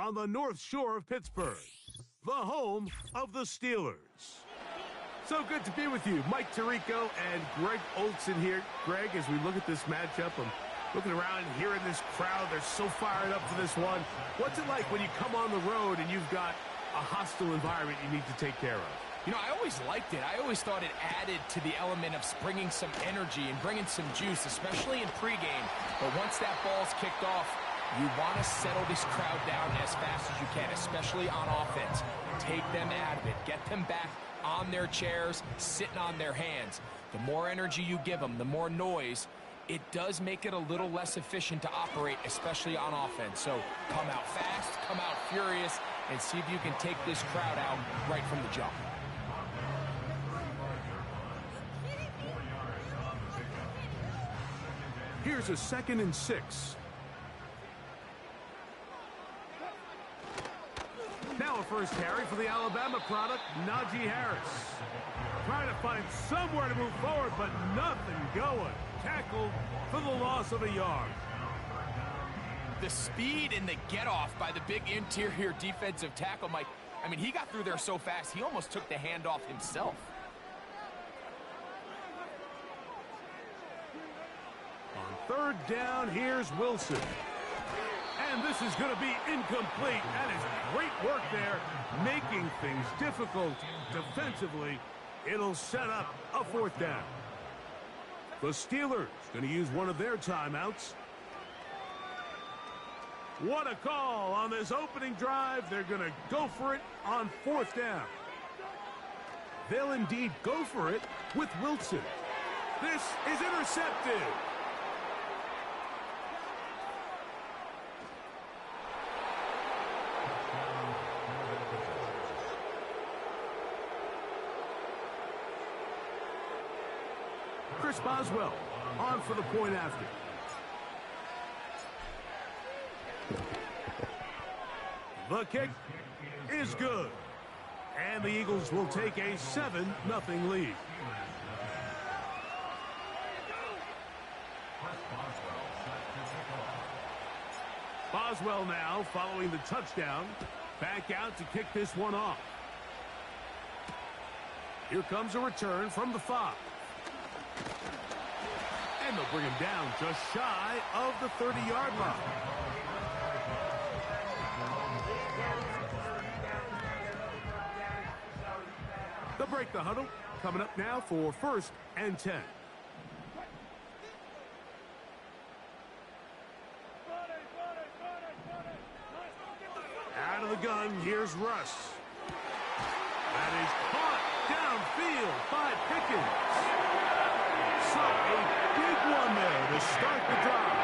on the North Shore of Pittsburgh, the home of the Steelers. So good to be with you. Mike Tirico and Greg Olson here. Greg, as we look at this matchup, I'm looking around and hearing this crowd. They're so fired up for this one. What's it like when you come on the road and you've got a hostile environment you need to take care of? You know, I always liked it. I always thought it added to the element of bringing some energy and bringing some juice, especially in pregame. But once that ball's kicked off, you want to settle this crowd down as fast as you can, especially on offense. Take them out of it. Get them back on their chairs, sitting on their hands. The more energy you give them, the more noise, it does make it a little less efficient to operate, especially on offense. So come out fast, come out furious, and see if you can take this crowd out right from the jump. Here's a 2nd and 6. Now a first carry for the Alabama product, Najee Harris. Trying to find somewhere to move forward, but nothing going. Tackled for the loss of a yard. The speed and the get-off by the big interior defensive tackle, Mike. I mean, he got through there so fast, he almost took the handoff himself. On 3rd down, here's Wilson. And this is going to be incomplete. That is great work there, making things difficult defensively. It'll set up a 4th down. The Steelers going to use one of their timeouts. What a call on this opening drive. They're going to go for it on 4th down. They'll indeed go for it with Wilson. This is intercepted. Chris Boswell on for the point after. The kick is good. And the Eagles will take a 7-0 lead. Boswell now following the touchdown. Back out to kick this one off. Here comes a return from the 5. And they'll bring him down just shy of the 30-yard line. They'll break the huddle. Coming up now for 1st and 10. Out of the gun, here's Russ. That is caught downfield by Pickens. So a big one there to start the drive.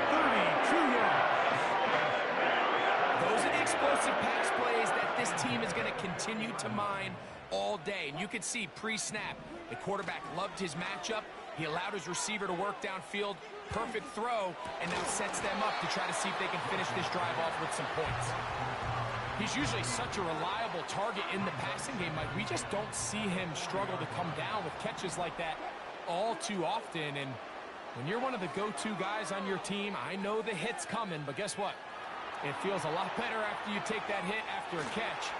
32 yards. Those are the explosive pass plays that this team is going to continue to mine all day. And you could see pre-snap, the quarterback loved his matchup. He allowed his receiver to work downfield. Perfect throw, and now sets them up to try to see if they can finish this drive off with some points. He's usually such a reliable target in the passing game, Mike. We just don't see him struggle to come down with catches like that all too often. And when you're one of the go-to guys on your team, I know the hit's coming, but guess what? It feels a lot better after you take that hit after a catch.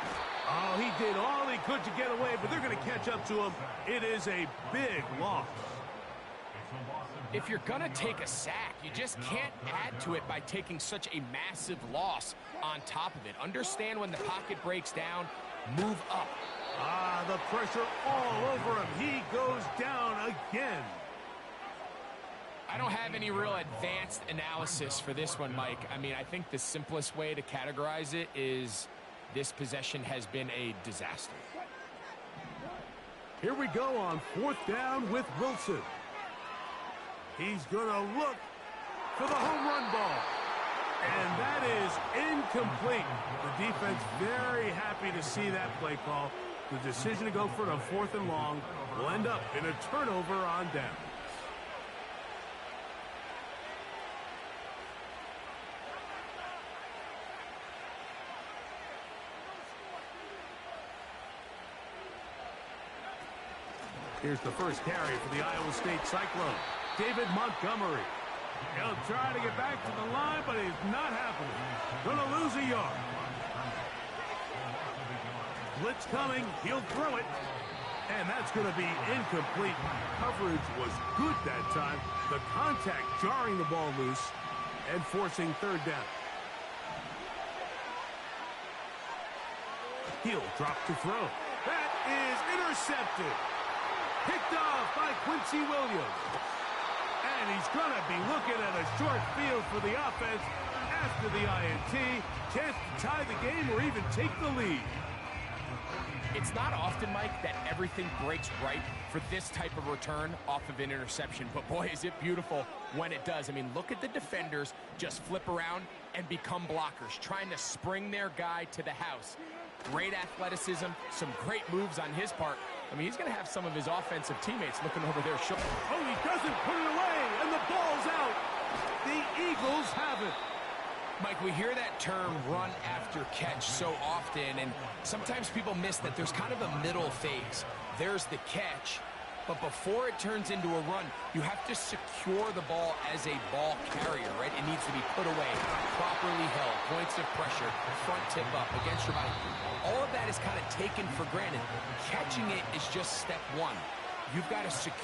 Oh, he did all he could to get away, but they're going to catch up to him. It is a big loss. If you're going to take a sack, you just can't add to it by taking such a massive loss on top of it. Understand when the pocket breaks down, move up. Ah, the pressure all over him. He goes down again. I don't have any real advanced analysis for this one, Mike. I mean, I think the simplest way to categorize it is this possession has been a disaster. Here we go on 4th down with Wilson. He's going to look for the home run ball. And that is incomplete. The defense very happy to see that play call. The decision to go for it on 4th and long will end up in a turnover on down. Here's the first carry for the Iowa State Cyclone, David Montgomery. He'll try to get back to the line, but it's not happening. Gonna lose a yard. Blitz coming. He'll throw it. And that's going to be incomplete. Coverage was good that time. The contact jarring the ball loose and forcing third down. He'll drop to throw. That is intercepted. Picked off by Quincy Williams. And he's going to be looking at a short field for the offense after the INT. Chance to tie the game or even take the lead. It's not often, Mike, that everything breaks right for this type of return off of an interception. But, boy, is it beautiful when it does. I mean, look at the defenders just flip around and become blockers, trying to spring their guy to the house. Great athleticism, some great moves on his part. I mean, he's going to have some of his offensive teammates looking over their shoulder. Oh, he doesn't put it away, and the ball's out. The Eagles have it. Mike, we hear that term run after catch so often, and sometimes people miss that there's kind of a middle phase. There's the catch, but before it turns into a run, you have to secure the ball as a ball carrier, right? It needs to be put away, properly held, points of pressure, front tip up against your body. All of that is kind of taken for granted. Catching it is just step one. You've got to secure.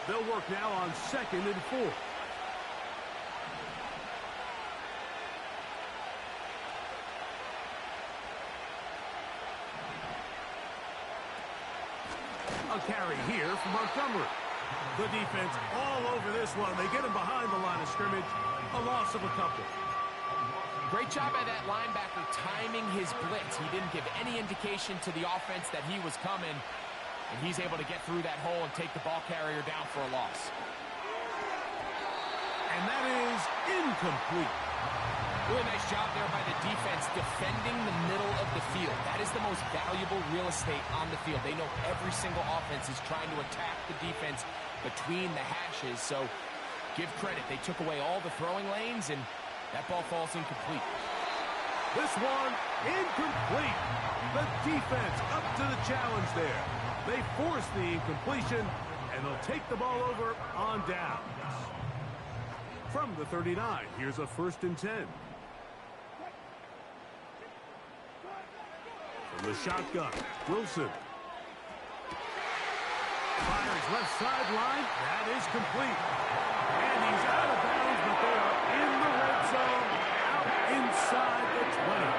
They'll work now on 2nd and 4. A carry here from Montgomery. The defense all over this one. They get him behind the line of scrimmage. A loss of a couple. Great job by that linebacker timing his blitz. He didn't give any indication to the offense that he was coming. And he's able to get through that hole and take the ball carrier down for a loss. And that is incomplete. Really nice job there by the defense defending the middle of the field. That is the most valuable real estate on the field. They know every single offense is trying to attack the defense between the hashes. So give credit. They took away all the throwing lanes, and that ball falls incomplete. This one incomplete. The defense up to the challenge there. They force the incompletion, and they'll take the ball over on down. From the 39, here's a 1st and 10. From the shotgun, Wilson. Fires left sideline. That is complete. And he's out of bounds, but they are in the red zone, out inside the 20.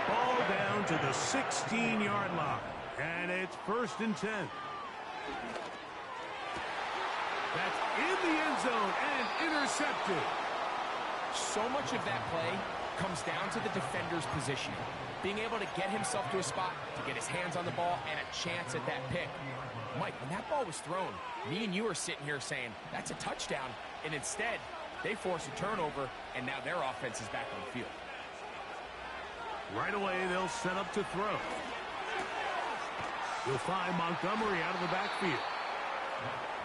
Ball down to the 16-yard line. And it's 1st and 10. That's in the end zone and intercepted. So much of that play comes down to the defender's positioning. Being able to get himself to a spot, to get his hands on the ball, and a chance at that pick. Mike, when that ball was thrown, me and you are sitting here saying, that's a touchdown. And instead, they force a turnover, and now their offense is back on the field. Right away, they'll set up to throw. You'll find Montgomery out of the backfield.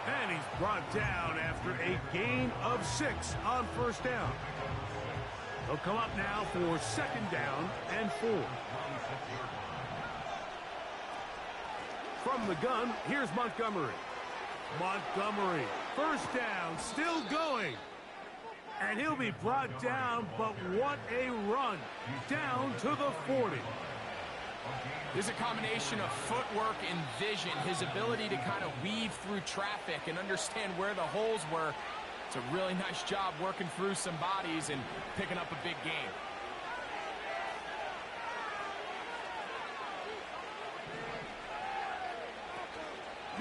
And he's brought down after a gain of 6 on 1st down. He'll come up now for 2nd down and 4. From the gun, here's Montgomery. Montgomery, 1st down, still going. And he'll be brought down, but what a run. Down to the 40. There's a combination of footwork and vision, his ability to kind of weave through traffic and understand where the holes were. It's a really nice job working through some bodies and picking up a big gain.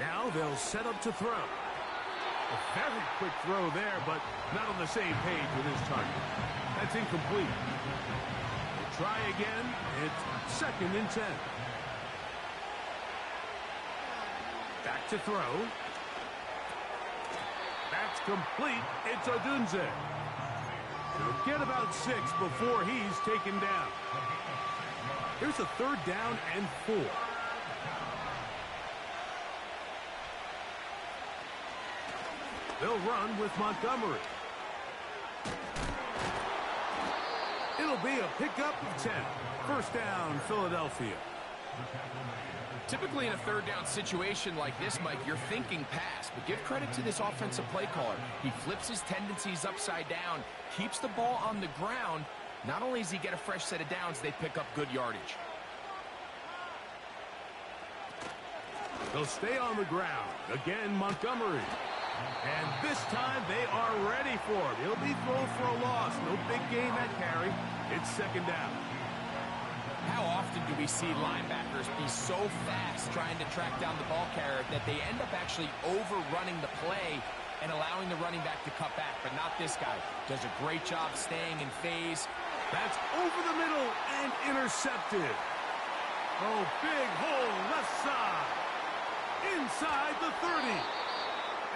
Now they'll set up to throw. A very quick throw there, but not on the same page with his target. That's incomplete. We'll try again. It's 2nd and 10. Back to throw. That's complete. It's Odunze. He'll get about 6 before he's taken down. Here's a 3rd down and 4. They'll run with Montgomery. It'll be a pickup of 10. 1st down, Philadelphia. Typically in a third down situation like this, Mike, you're thinking pass, but give credit to this offensive play caller. He flips his tendencies upside down, keeps the ball on the ground. Not only does he get a fresh set of downs, they pick up good yardage. They'll stay on the ground. Again, Montgomery. And this time they are ready for him. He'll be thrown for a loss. No big gain that carry. It's second down. How often do we see linebackers be so fast trying to track down the ball carrier that they end up actually overrunning the play and allowing the running back to cut back? But not this guy. Does a great job staying in phase. That's over the middle and intercepted. Oh, big hole left side. Inside the 30.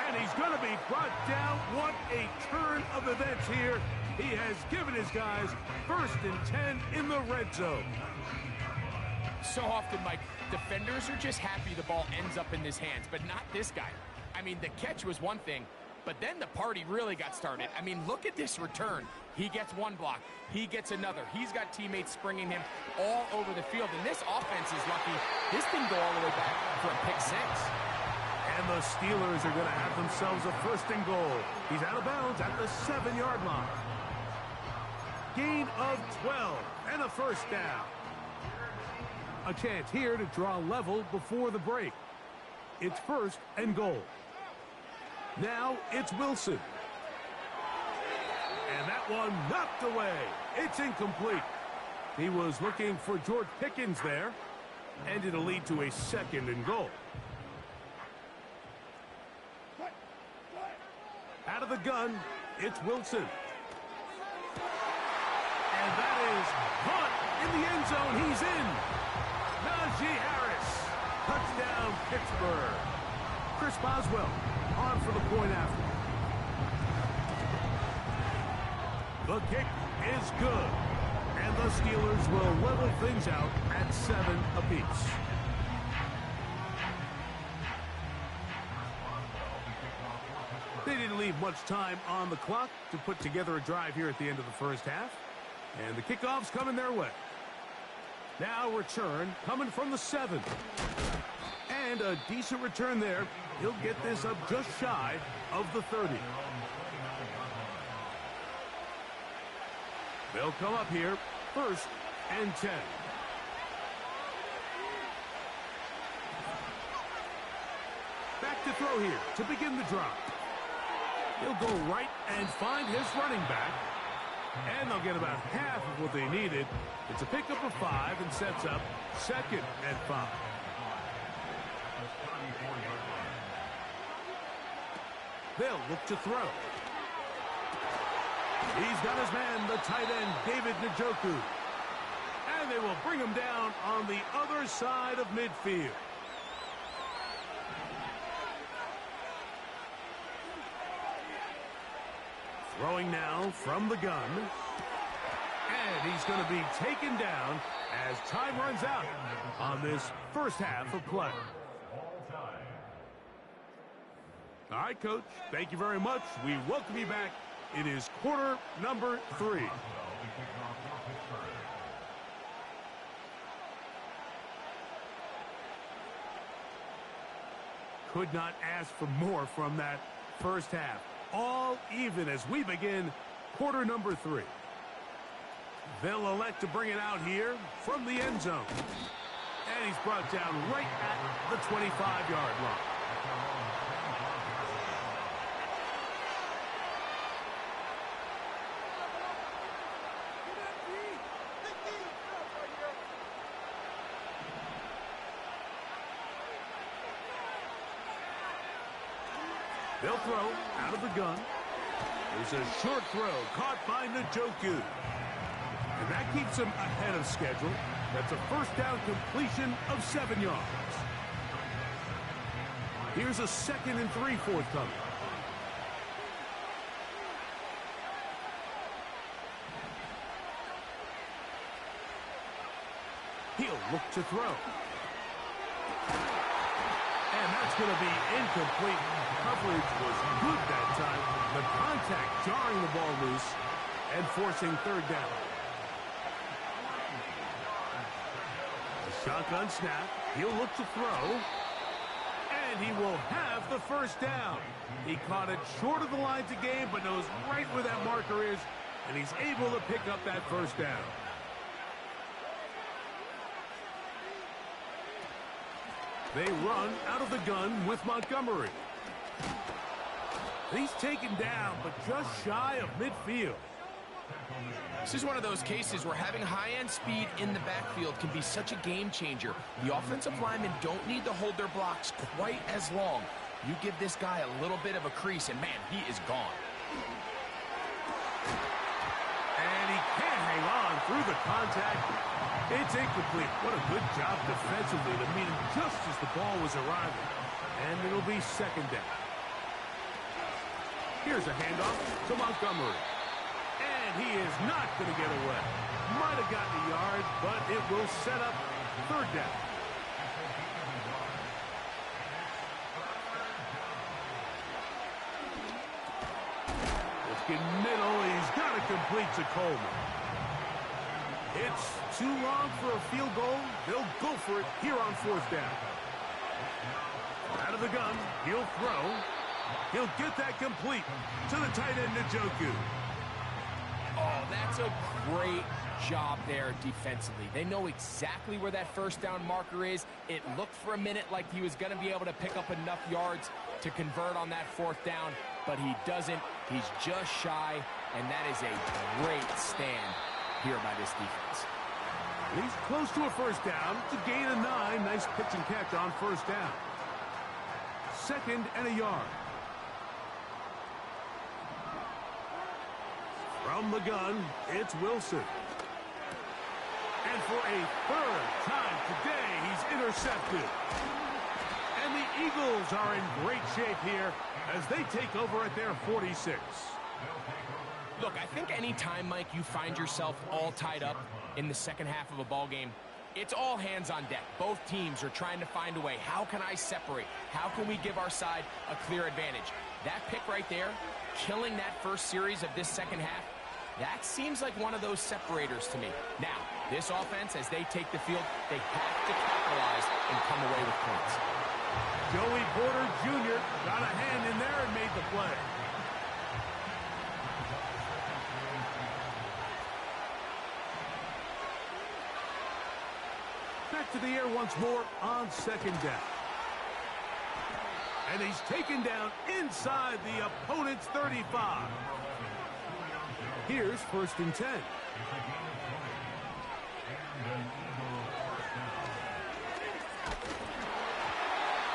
And he's going to be brought down. What a turn of events here. He has given his guys 1st and 10 in the red zone. So often, Mike, defenders are just happy the ball ends up in his hands, but not this guy. I mean, the catch was one thing, but then the party really got started. I mean, look at this return. He gets one block. He gets another. He's got teammates springing him all over the field, and this offense is lucky. This didn't go all the way back for a pick 6. And the Steelers are going to have themselves a 1st and goal. He's out of bounds at the 7-yard line. Gain of 12 and a 1st down. A chance here to draw level before the break. It's 1st and goal. Now it's Wilson. And that one knocked away. It's incomplete. He was looking for George Pickens there. And it'll lead to a 2nd and goal. Out of the gun, it's Wilson. And that is caught in the end zone. He's in. Najee Harris. Touchdown, Pittsburgh. Chris Boswell on for the point after. The kick is good. And the Steelers will level things out at 7 apiece. They didn't leave much time on the clock to put together a drive here at the end of the first half. And the kickoff's coming their way. Now return coming from the 7. And a decent return there. He'll get this up just shy of the 30. They'll come up here 1st and 10. Back to throw here to begin the drive. He'll go right and find his running back. And they'll get about half of what they needed. It's a pickup of 5 and sets up 2nd and 5. They'll look to throw. He's got his man, the tight end, David Njoku. And they will bring him down on the other side of midfield. Throwing now from the gun. And he's going to be taken down as time runs out on this first half of play. All right, Coach, thank you very much. We welcome you back. It is quarter number 3. Could not ask for more from that first half. All even as we begin quarter number 3. They'll elect to bring it out here from the end zone. And he's brought down right at the 25-yard line. They'll throw out of the gun. There's a short throw caught by Njoku. And that keeps him ahead of schedule. That's a first down completion of 7 yards. Here's a 2nd and 3 forthcoming. He'll look to throw. And that's going to be incomplete. Coverage was good that time. The contact jarring the ball loose and forcing 3rd down. The shotgun snap. He'll look to throw. And he will have the first down. He caught it short of the lines of game, but knows right where that marker is, and he's able to pick up that first down. They run out of the gun with Montgomery. He's taken down, but just shy of midfield. This is one of those cases where having high-end speed in the backfield can be such a game changer. The offensive linemen don't need to hold their blocks quite as long. You give this guy a little bit of a crease, and man, he is gone. And he can't hang on through the contact. It's incomplete. What a good job defensively to meet him just as the ball was arriving. And it'll be second down. Here's a handoff to Montgomery. And he is not going to get away. Might have gotten a yard, but it will set up third down. Looking middle, he's got to complete to Coleman. It's too long for a field goal. They'll go for it here on fourth down. Out of the gun, he'll throw. He'll get that complete to the tight end, Njoku. Oh, that's a great job there defensively. They know exactly where that first down marker is. It looked for a minute like he was going to be able to pick up enough yards to convert on that fourth down, but he doesn't. He's just shy, and that is a great stand here by this defense. He's close to a first down. It's a gain of 9. Nice pitch and catch on first down. Second and a yard. From the gun, it's Wilson. And for a third time today, he's intercepted. And the Eagles are in great shape here as they take over at their 46. Look, I think any time, Mike, you find yourself all tied up in the second half of a ball game, it's all hands on deck. Both teams are trying to find a way. How can I separate? How can we give our side a clear advantage? That pick right there, killing that first series of this second half, that seems like one of those separators to me. Now, this offense, as they take the field, they have to capitalize and come away with points. Joey Porter Jr. got a hand in there and made the play. Back to the air once more on second down. And he's taken down inside the opponent's 35. Here's first and 10.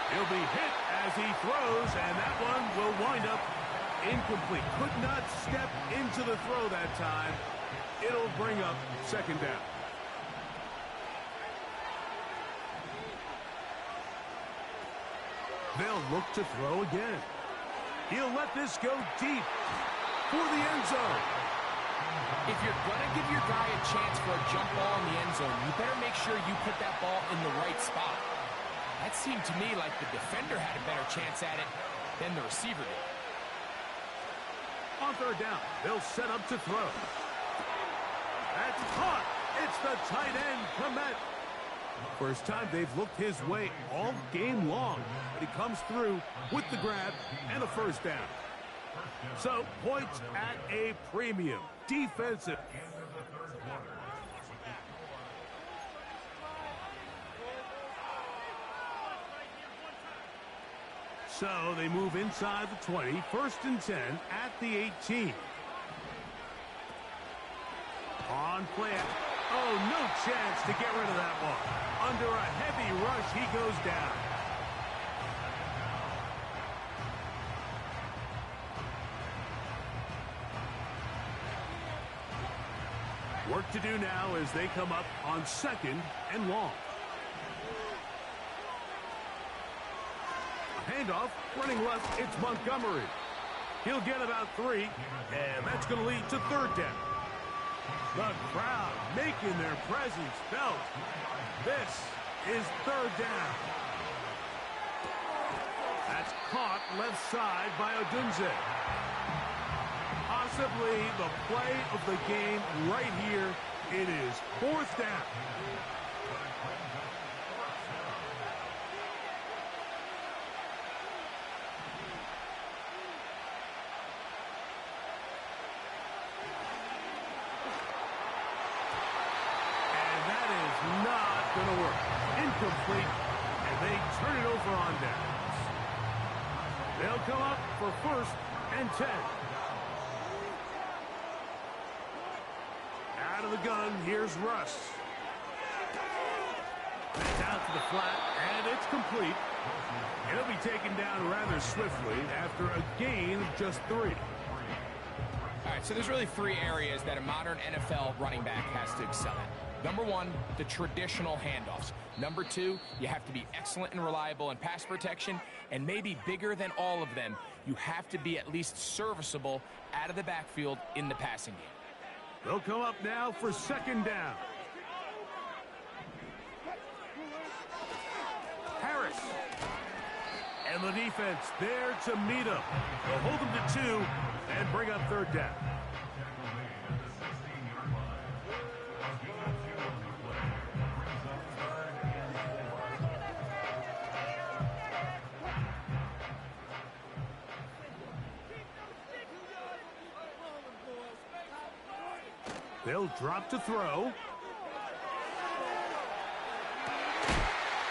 He'll be hit as he throws, and that one will wind up incomplete. Could not step into the throw that time. It'll bring up second down. They'll look to throw again. He'll let this go deep for the end zone. If you're going to give your guy a chance for a jump ball in the end zone, you better make sure you put that ball in the right spot. That seemed to me like the defender had a better chance at it than the receiver did. On third down, they'll set up to throw. That's caught. It's the tight end, Kmet. First time they've looked his way all game long, but he comes through with the grab and a first down. So, points at a premium. Defensive. So, they move inside the 20. First and 10 at the 18. On play. Oh, no chance to get rid of that one. Under a heavy rush, he goes down. Work to do now as they come up on second and long. A handoff, running left, it's Montgomery. He'll get about 3, and that's going to lead to third down. The crowd making their presence felt. This is third down. That's caught left side by Odunze. Possibly the play of the game right here. It is fourth down. for on downs. They'll come up for 1st and 10. Out of the gun, here's Russ. It's out to the flat, and it's complete. He'll be taken down rather swiftly after a gain of just 3. All right, so there's really 3 areas that a modern NFL running back has to excel at. Number 1, the traditional handoffs. Number 2, you have to be excellent and reliable in pass protection, and maybe bigger than all of them, you have to be at least serviceable out of the backfield in the passing game. They'll come up now for 2nd down. Harris. And the defense there to meet him. They'll hold him to 2 and bring up 3rd down. They'll drop to throw.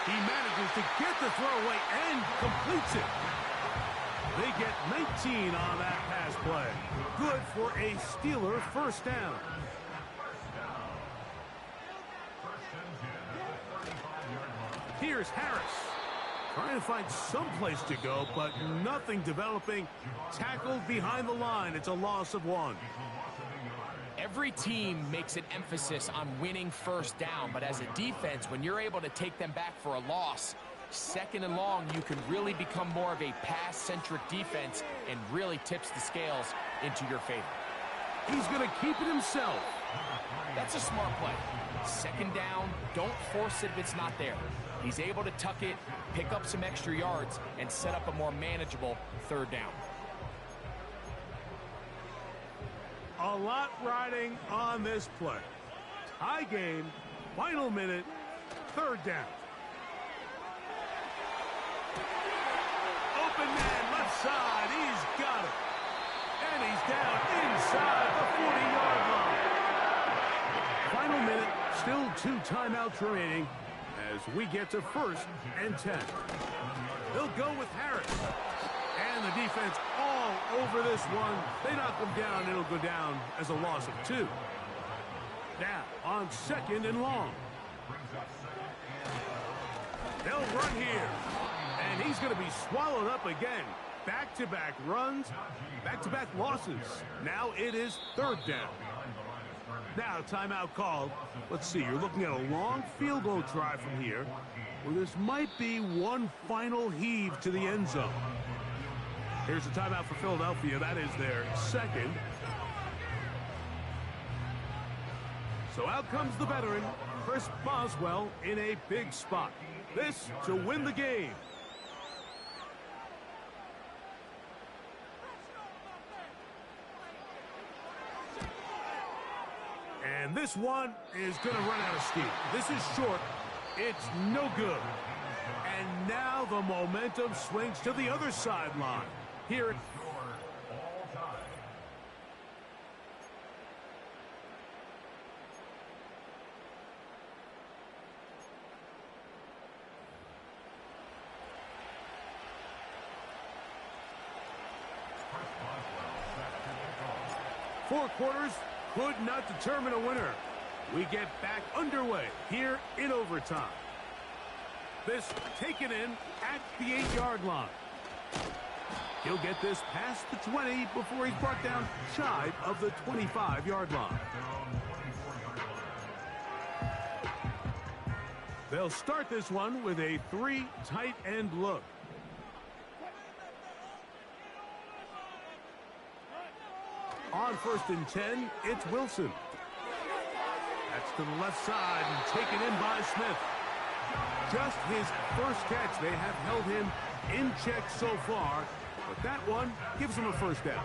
He manages to get the throw away and completes it. They get 19 on that pass play. Good for a Steeler 1st down. Here's Harris. Trying to find some place to go, but nothing developing. Tackled behind the line. It's a loss of 1. Every team makes an emphasis on winning 1st down, but as a defense, when you're able to take them back for a loss, 2nd and long, you can really become more of a pass-centric defense and really tips the scales into your favor. He's going to keep it himself. That's a smart play. 2nd down, don't force it if it's not there. He's able to tuck it, pick up some extra yards, and set up a more manageable 3rd down. A lot riding on this play. Tie game, final minute, 3rd down. Open man, left side, he's got it. And he's down inside the 40-yard line. Final minute, still 2 timeouts remaining as we get to 1st and 10. They'll go with Harris. And the defense all over this one. They knock him down. It'll go down as a loss of 2. Now on 2nd and long. They'll run here. And he's going to be swallowed up again. Back-to-back runs, back-to-back losses. Now it is 3rd down. Now timeout called. Let's see, you're looking at a long field goal try from here, where this might be one final heave to the end zone. Here's a timeout for Philadelphia. That is their 2nd. So out comes the veteran, Chris Boswell, in a big spot. This to win the game. And this one is going to run out of steam. This is short. It's no good. And now the momentum swings to the other sideline. Here. Four quarters could not determine a winner. We get back underway here in overtime. This taken in at the 8-yard line. He'll get this past the 20 before he's brought down shy of the 25-yard line. They'll start this one with a 3 tight end look. On 1st and 10, it's Wilson. That's to the left side and taken in by Smith. Just his first catch. They have held him in check so far, but that one gives him a 1st down.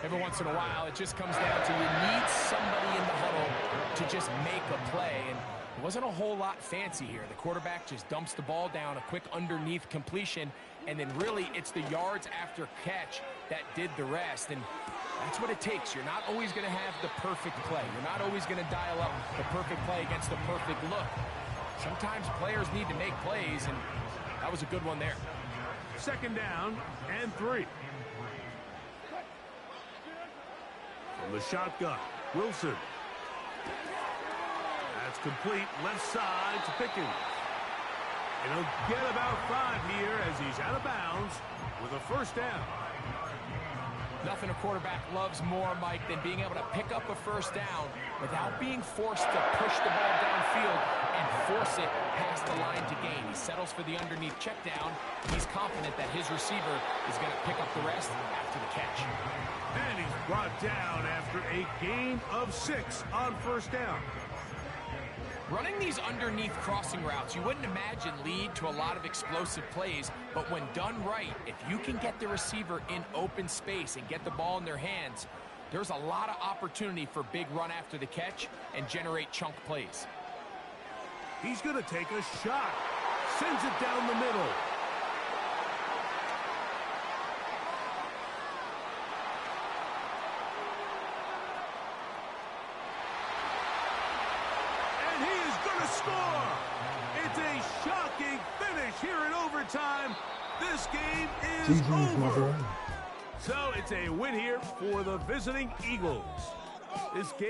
Every once in a while, it just comes down to you need somebody in the huddle to just make a play, and it wasn't a whole lot fancy here. The quarterback just dumps the ball down, a quick underneath completion, and then really it's the yards after catch that did the rest, and that's what it takes. You're not always going to have the perfect play. You're not always going to dial up the perfect play against the perfect look. Sometimes players need to make plays, and that That was a good one there. Second down and 3. From the shotgun, Wilson. That's complete, left side to Pickens. And he'll get about 5 here as he's out of bounds with a first down. Nothing a quarterback loves more, Mike, than being able to pick up a first down without being forced to push the ball downfield and force it past the line to gain. He settles for the underneath check down. He's confident that his receiver is going to pick up the rest after the catch. And he's brought down after a gain of 6 on first down. Running these underneath crossing routes, you wouldn't imagine lead to a lot of explosive plays, but when done right, if you can get the receiver in open space and get the ball in their hands, there's a lot of opportunity for big run after the catch and generate chunk plays. He's going to take a shot. Sends it down the middle. Score! It's a shocking finish here in overtime. This game is over. So it's a win here for the visiting Eagles. This game